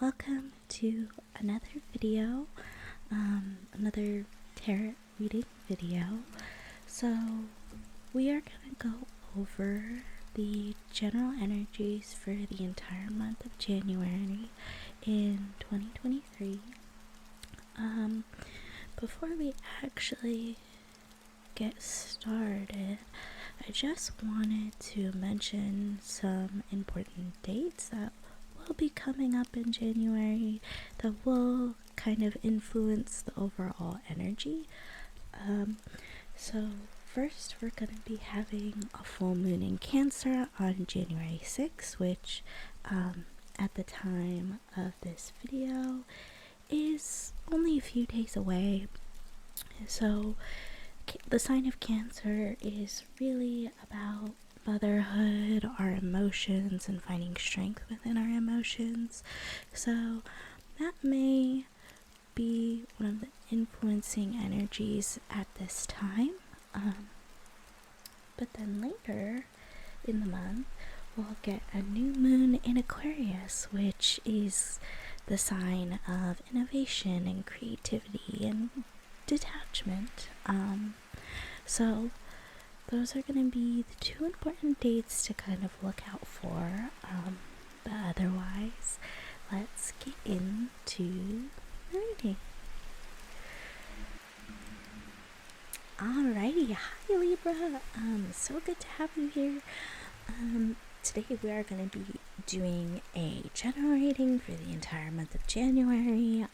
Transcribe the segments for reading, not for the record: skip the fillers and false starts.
welcome to another video, another tarot reading video. So we are going to go over the general energies for the entire month of January in 2023. Before we actually get started, I just wanted to mention some important dates that will be coming up in January that will kind of influence the overall energy. So first we're going to be having a full moon in Cancer on January 6th, which at the time of this video is only a few days away. So the sign of Cancer is really about motherhood, our emotions, and finding strength within our emotions. So that may be one of the influencing energies at this time. But then later in the month, we'll get a new moon in Aquarius, which is the sign of innovation and creativity and detachment. So those are going to be the two important dates to kind of look out for. But otherwise, let's get into the reading. Alrighty, hi Libra. So good to have you here. Today we are going to be doing a general reading for the entire month of January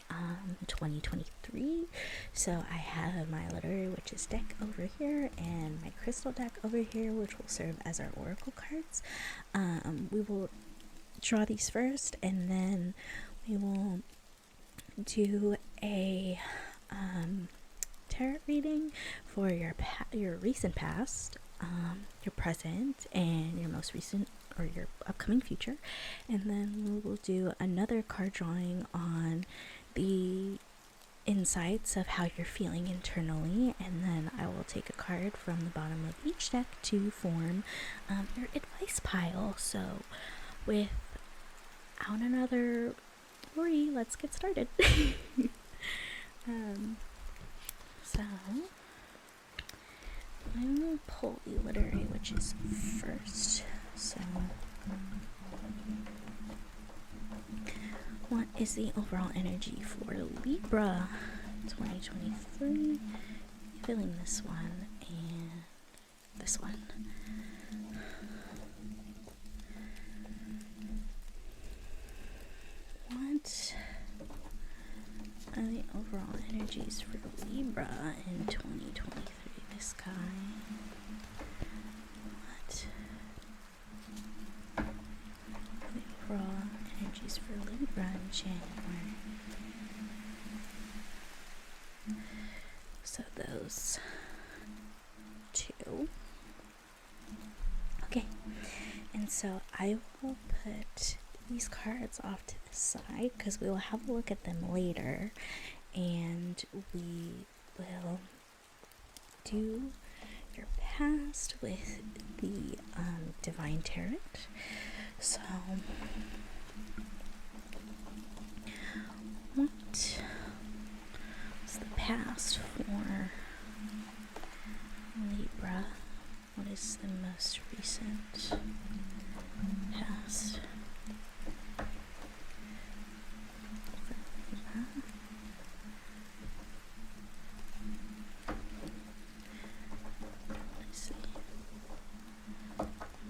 2023. So I have my literary witches deck over here and my crystal deck over here, which will serve as our oracle cards. We will draw these first, and then we will do a tarot reading for your recent past, your present, and your most recent or your upcoming future. And then we will do another card drawing on the insights of how you're feeling internally, and then I will take a card from the bottom of each deck to form your advice pile. So without another worry, let's get started. So I will pull the literary witches first. So what is the overall energy for Libra 2023? Feeling this one and this one. What are the overall energies for Libra in 2023? This guy. What are the overall energies for Libra in January? So those two. Okay, and so I will put these cards off to the side because we will have a look at them later, and we will do your past with the Divine Tarot. So what is the past for Libra? What is the most recent past?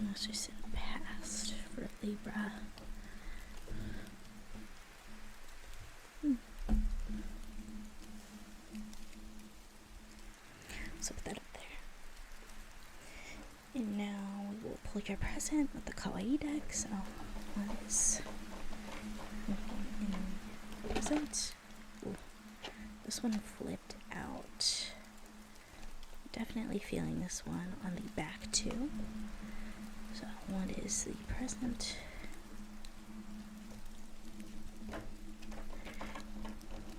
Most recent past for Libra. So put that up there. And now we will pull your present with the Kawaii deck. So what is in present? Ooh, this one flipped out. Definitely feeling this one on the back too. So what is the present?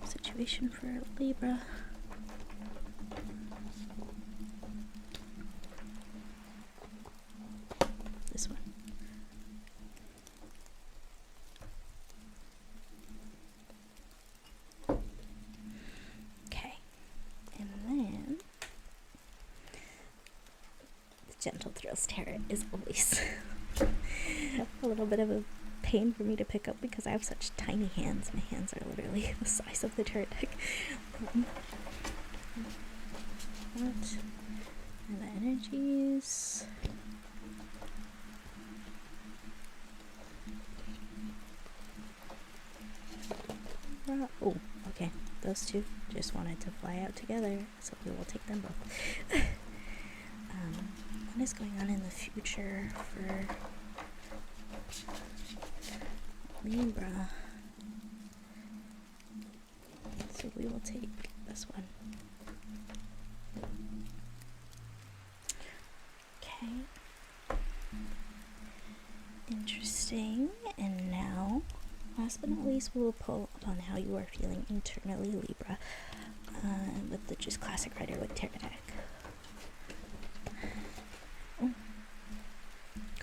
Situation for Libra. This one. Gentle Thrills Tarot is always a little bit of a pain for me to pick up because I have such tiny hands. My hands are literally the size of the tarot deck. What are the energies? Oh, okay. Those two just wanted to fly out together, so we will take them both. What is going on in the future for Libra? So we will take this one. Okay. Interesting. And now, last but not least, we will pull upon how you are feeling internally, Libra, with the just classic Rider-Waite tarot deck. Oh.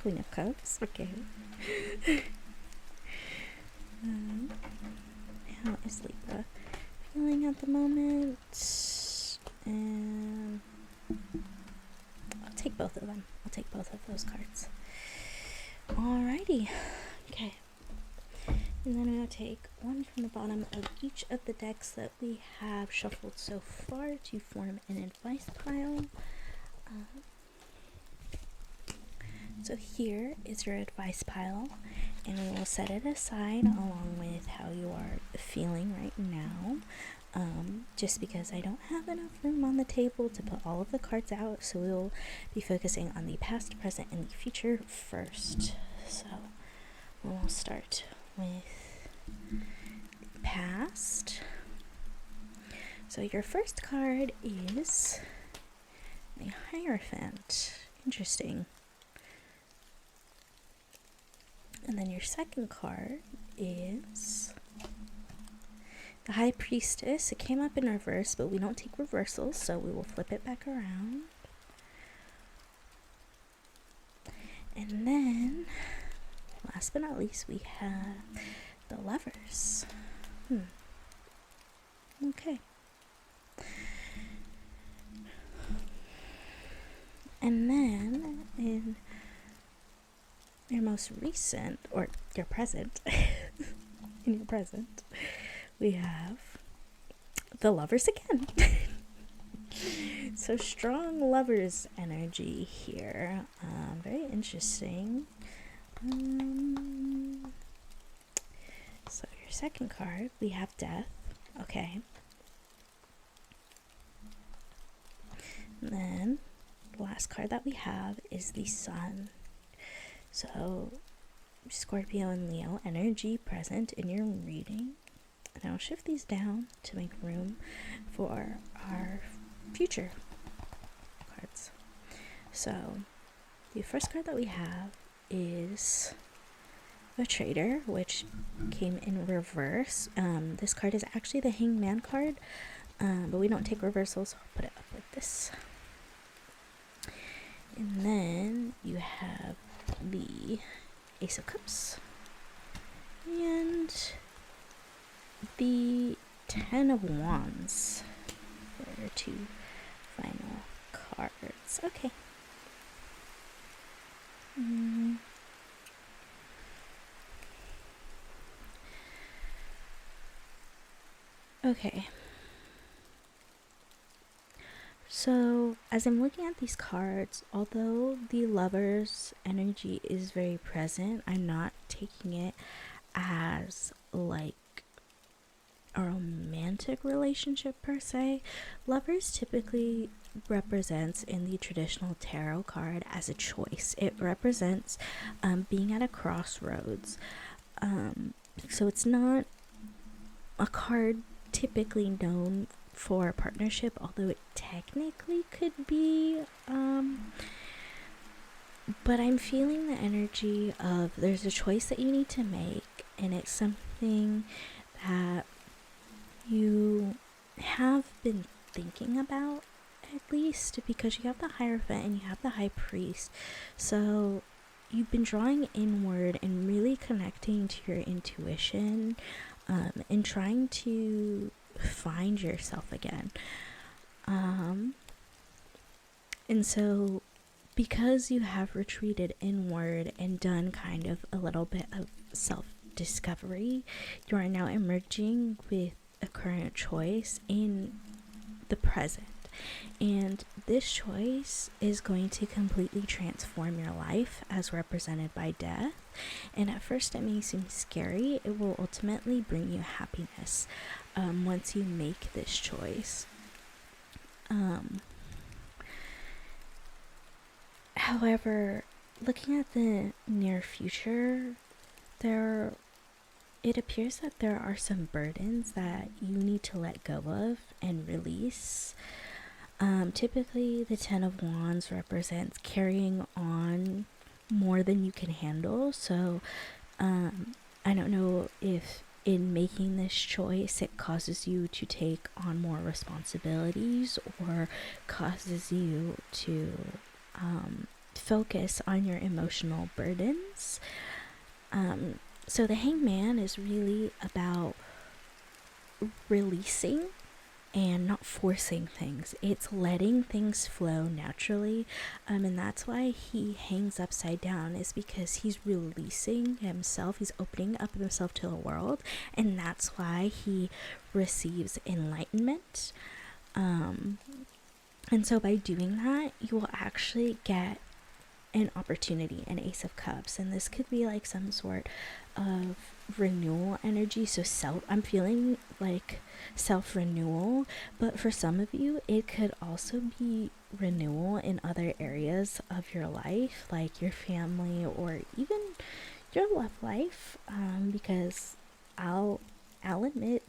Queen of Cups, okay. How is Libra feeling at the moment? And I'll take both of them. I'll take both of those cards. Alrighty. Okay. And then I'm going to take one from the bottom of each of the decks that we have shuffled so far to form an advice pile. So here is your advice pile, and we will set it aside along with how you are feeling right now, just because I don't have enough room on the table to put all of the cards out, so we'll be focusing on the past, present, and the future first. So we'll start with the past. So your first card is the Hierophant. Interesting. And then your second card is the High Priestess. It came up in reverse, but we don't take reversals, so we will flip it back around. And then, last but not least, we have the Lovers. Okay. And then, in your most recent, or your present, in your present, we have the Lovers again. So strong Lovers energy here. Very interesting. So your second card, we have Death. Okay. And then the last card that we have is the Sun. So, Scorpio and Leo energy present in your reading. And I'll shift these down to make room for our future cards. So, the first card that we have is the Traitor, which came in reverse. This card is actually the Hangman card, but we don't take reversals. I'll put it up like this. And then you have the Ace of Cups and the Ten of Wands for our two final cards. Okay. Okay. So, as I'm looking at these cards, although the Lover's energy is very present, I'm not taking it as like a romantic relationship per se. Lovers typically represents in the traditional tarot card as a choice. It represents being at a crossroads. So it's not a card typically known for a partnership, although it technically could be, but I'm feeling the energy of there's a choice that you need to make, and it's something that you have been thinking about, at least, because you have the Hierophant and you have the High Priest. So you've been drawing inward and really connecting to your intuition, and trying to find yourself again. And so because you have retreated inward and done kind of a little bit of self-discovery, you are now emerging with a current choice in the present. And this choice is going to completely transform your life as represented by death. And at first it may seem scary. It will ultimately bring you happiness once you make this choice. However, looking at the near future, it appears that there are some burdens that you need to let go of and release. Typically, the Ten of Wands represents carrying on more than you can handle. So, I don't know if in making this choice it causes you to take on more responsibilities or causes you to focus on your emotional burdens. So the Hangman is really about releasing and not forcing things. It's letting things flow naturally, and that's why he hangs upside down, is because he's releasing himself. He's opening up himself to the world, and that's why he receives enlightenment. And so by doing that, you will actually get an opportunity, an Ace of Cups, and this could be like some sort of renewal energy. So I'm feeling like self-renewal, but for some of you it could also be renewal in other areas of your life, like your family or even your love life, because I'll admit,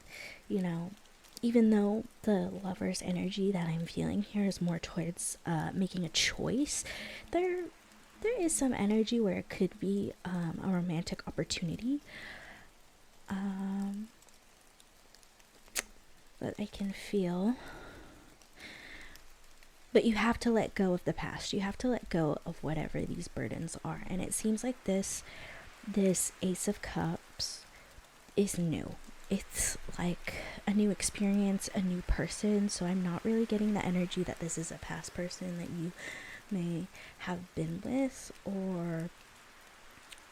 even though the Lover's energy that I'm feeling here is more towards making a choice, there is some energy where it could be a romantic opportunity. That I can feel. But you have to let go of the past. You have to let go of whatever these burdens are. And it seems like this Ace of Cups is new. It's like a new experience, a new person. So I'm not really getting the energy that this is a past person that you may have been with, or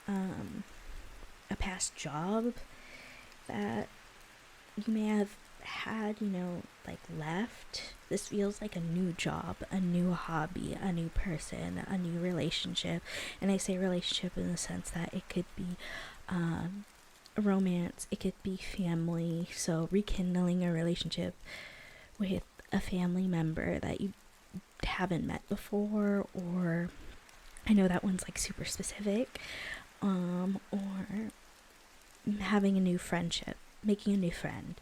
a past job that you may have had, like left. This feels like a new job, a new hobby, a new person, a new relationship. And I say relationship in the sense that it could be romance, it could be family. So rekindling a relationship with a family member that you haven't met before, or I know that one's like super specific, or having a new friendship, making a new friend.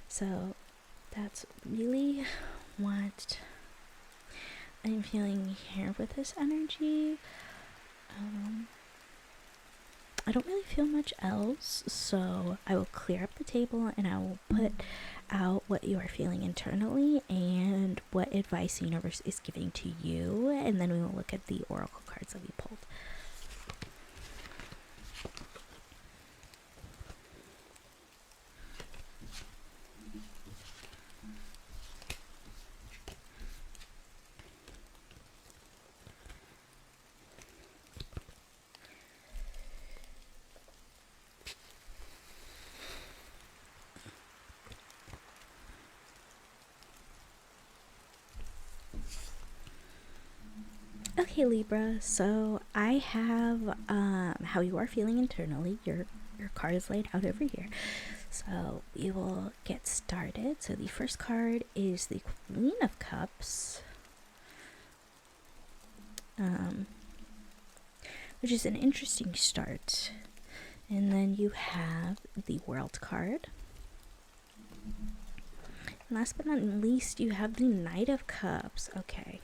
So that's really what I'm feeling here with this energy. I don't really feel much else, so I will clear up the table and I will put out what you are feeling internally and what advice the universe is giving to you, and then we will look at the oracle cards that we pulled. Okay, Libra, so I have how you are feeling internally. Your card is laid out over here. So we will get started. So the first card is the Queen of Cups, which is an interesting start. And then you have the World card. And last but not least, you have the Knight of Cups. Okay.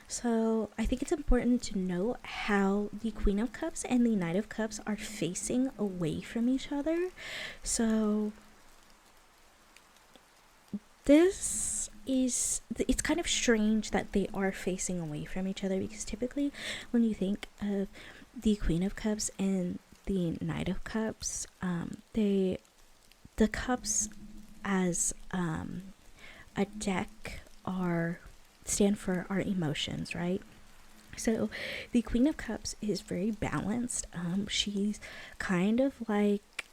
So I think it's important to note how the Queen of Cups and the Knight of Cups are facing away from each other. So it's kind of strange that they are facing away from each other, because typically when you think of the Queen of Cups and the Knight of Cups, the cups as a deck stand for our emotions, right? So the Queen of Cups is very balanced. She's kind of like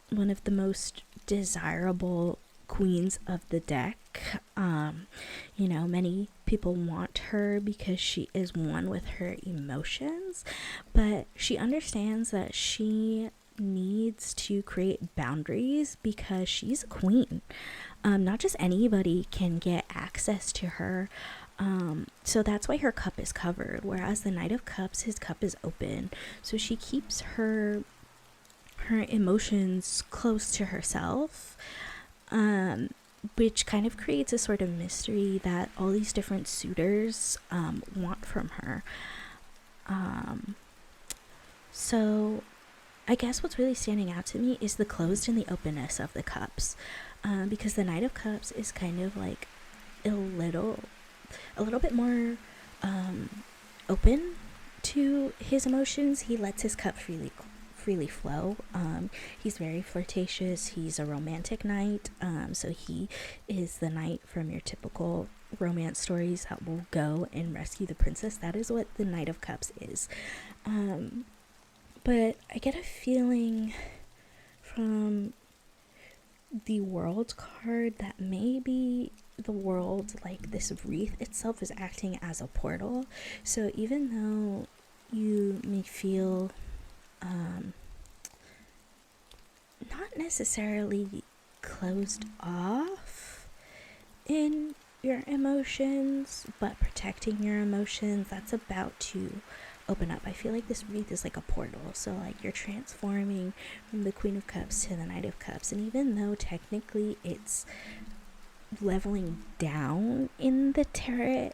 one of the most desirable queens of the deck. Many people want her because she is one with her emotions, but she understands that she needs to create boundaries because she's a queen. Not just anybody can get access to her. So that's why her cup is covered, whereas the Knight of Cups, his cup is open. So she keeps her emotions close to herself, which kind of creates a sort of mystery that all these different suitors want from her. So I guess what's really standing out to me is the closed and the openness of the cups, because the Knight of Cups is kind of like a little bit more open to his emotions. He lets his cup freely flow. He's very flirtatious. He's a romantic knight. So he is the knight from your typical romance stories that will go and rescue the princess. That is what the Knight of Cups is. But I get a feeling from the World card that maybe the world, like this wreath itself, is acting as a portal. So even though you may feel not necessarily closed off in your emotions, but protecting your emotions, that's about to open up. I feel like this wreath is like a portal. So like you're transforming from the Queen of Cups to the Knight of Cups, and even though technically it's leveling down in the tarot,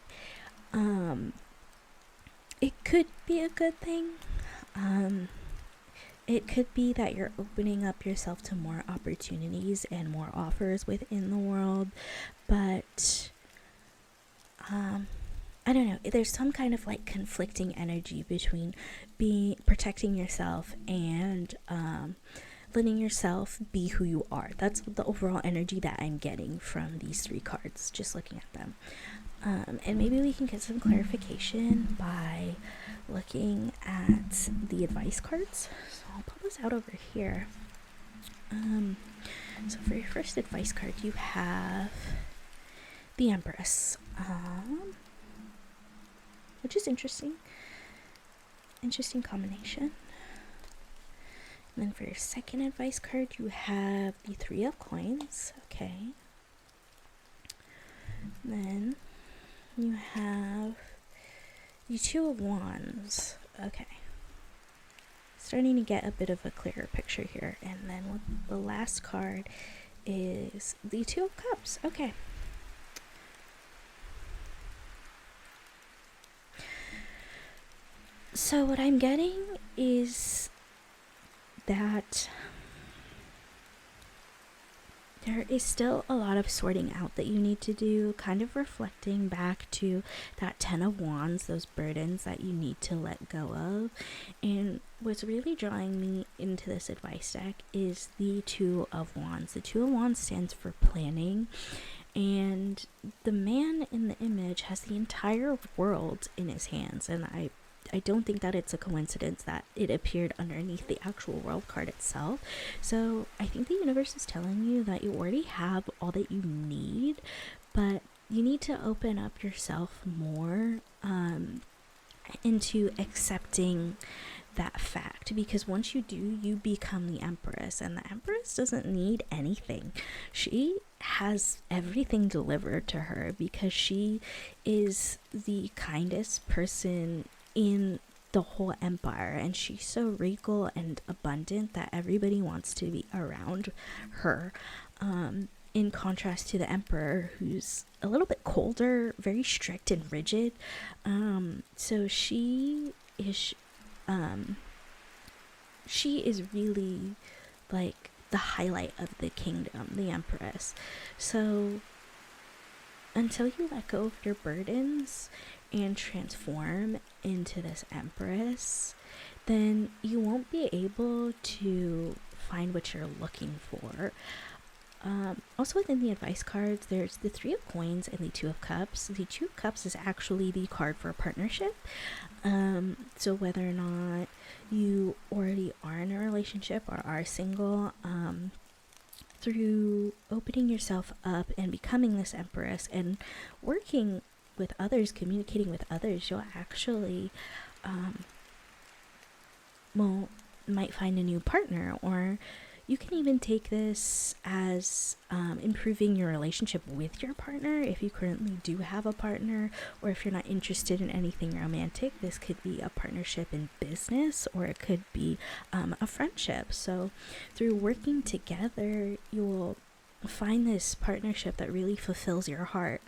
it could be a good thing. It could be that you're opening up yourself to more opportunities and more offers within the world, but I don't know, there's some kind of like conflicting energy between protecting yourself and letting yourself be who you are. That's the overall energy that I'm getting from these three cards, just looking at them. And maybe we can get some clarification by looking at the advice cards. So I'll pull this out over here. So for your first advice card, you have the Empress, which is interesting combination. And then for your second advice card, you have the Three of Coins. Okay. And then you have the Two of Wands. Okay. Starting to get a bit of a clearer picture here. And then the last card is the Two of Cups. Okay. So what I'm getting is that there is still a lot of sorting out that you need to do, kind of reflecting back to that 10 of Wands, those burdens that you need to let go of. And what's really drawing me into this advice deck is the Two of Wands. The Two of Wands stands for planning, and the man in the image has the entire world in his hands, and I don't think that it's a coincidence that it appeared underneath the actual world card itself. So I think the universe is telling you that you already have all that you need, but you need to open up yourself more into accepting that fact, because once you do, you become the Empress, and the Empress doesn't need anything. She has everything delivered to her because she is the kindest person in the whole empire, and she's so regal and abundant that everybody wants to be around her, in contrast to the Emperor, who's a little bit colder, very strict and rigid. So she is really like the highlight of the kingdom, the Empress. So until you let go of your burdens and transform into this Empress, then you won't be able to find what you're looking for. Also within the advice cards, there's the Three of Coins and the Two of Cups. The Two of Cups is actually the card for a partnership. So whether or not you already are in a relationship or are single, through opening yourself up and becoming this Empress and working with others, communicating with others, you'll actually might find a new partner. Or you can even take this as improving your relationship with your partner if you currently do have a partner, or if you're not interested in anything romantic. This could be a partnership in business, or it could be a friendship. So through working together, you will find this partnership that really fulfills your heart.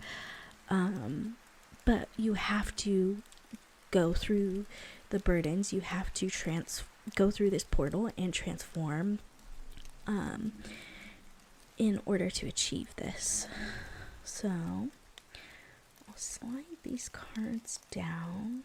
But you have to go through the burdens. You have to go through this portal and transform in order to achieve this. So I'll slide these cards down.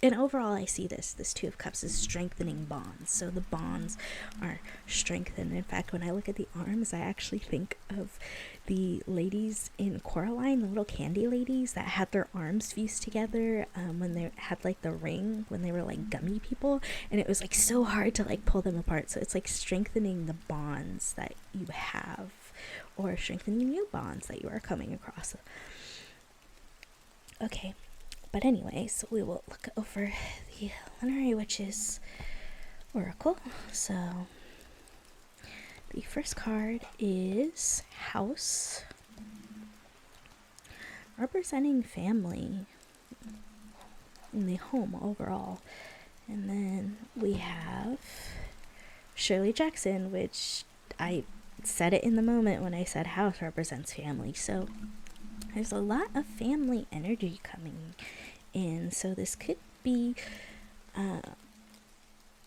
And overall, I see this Two of Cups is strengthening bonds. So the bonds are strengthened. In fact, when I look at the arms, I actually think of the ladies in Coraline, the little candy ladies that had their arms fused together when they had like the ring, when they were like gummy people. And it was like so hard to like pull them apart. So it's like strengthening the bonds that you have, or strengthening new bonds that you are coming across. Okay. But anyway, so we will look over the Luminary Witches Oracle. So the first card is House, representing family in the home overall. And then we have Shirley Jackson, which I said it in the moment when I said house represents family. So there's a lot of family energy coming in. So this could be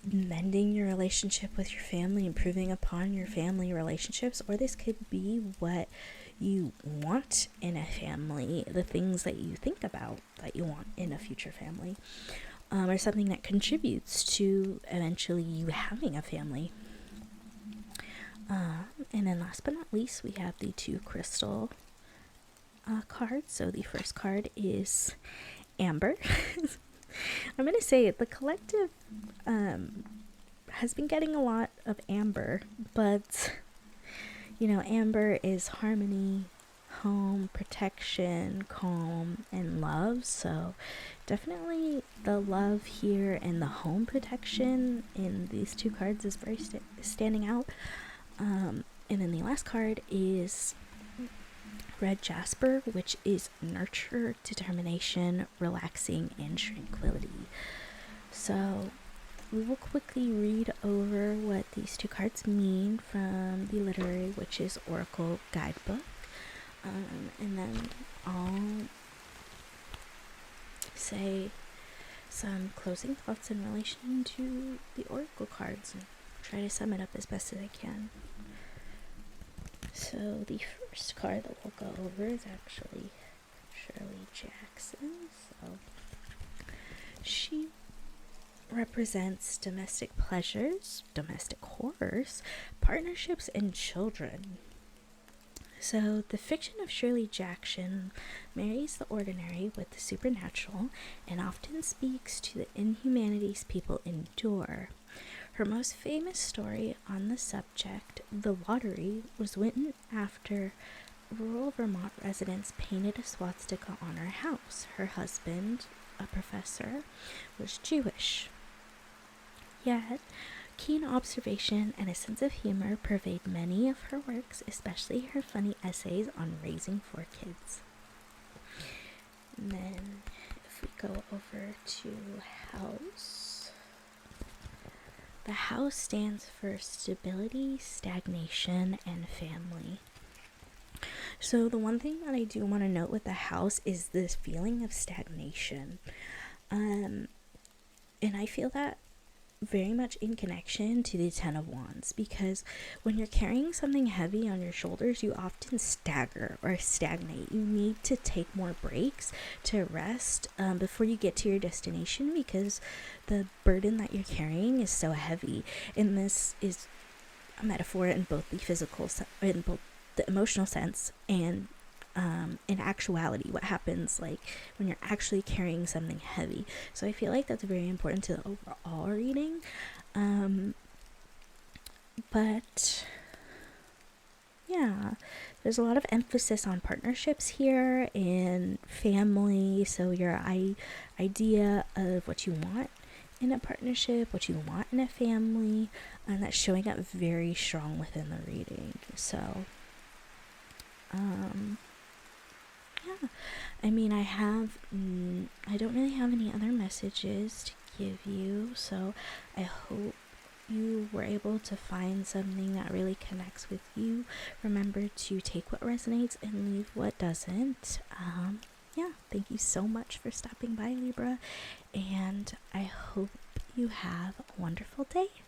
mending your relationship with your family, improving upon your family relationships, or this could be what you want in a family, the things that you think about that you want in a future family, or something that contributes to eventually you having a family. And then last but not least, we have the two crystal cards. So the first card is Amber. I'm going to say it, the collective has been getting a lot of amber, but you know, amber is harmony, home, protection, calm, and love. So definitely the love here and the home protection in these two cards is very standing out. And then the last card is Red Jasper, which is nurture, determination, relaxing, and tranquility. So we will quickly read over what these two cards mean from the Literary Witches Oracle Guidebook. And then I'll say some closing thoughts in relation to the Oracle cards and try to sum it up as best as I can. So the first card that we'll go over is actually Shirley Jackson. So she represents domestic pleasures, domestic horrors, partnerships, and children. So the fiction of Shirley Jackson marries the ordinary with the supernatural and often speaks to the inhumanities people endure. Her most famous story on the subject, The Lottery, was written after rural Vermont residents painted a swastika on her house. Her husband, a professor, was Jewish. Yet, keen observation and a sense of humor pervade many of her works, especially her funny essays on raising 4 kids. And then, if we go over to House, the house stands for stability, stagnation, and family. So the one thing that I do want to note with the house is this feeling of stagnation. And I feel that very much in connection to the Ten of Wands, because when you're carrying something heavy on your shoulders, you often stagger or stagnate. You need to take more breaks to rest before you get to your destination, because the burden that you're carrying is so heavy. And this is a metaphor in both the physical, in both the emotional sense, and in actuality, what happens like when you're actually carrying something heavy. So I feel like that's very important to the overall reading. But yeah, there's a lot of emphasis on partnerships here and family. So your idea of what you want in a partnership, what you want in a family, and that's showing up very strong within the reading. So yeah, I mean, I don't really have any other messages to give you, so I hope you were able to find something that really connects with you. Remember to take what resonates and leave what doesn't. Yeah, thank you so much for stopping by, Libra, and I hope you have a wonderful day.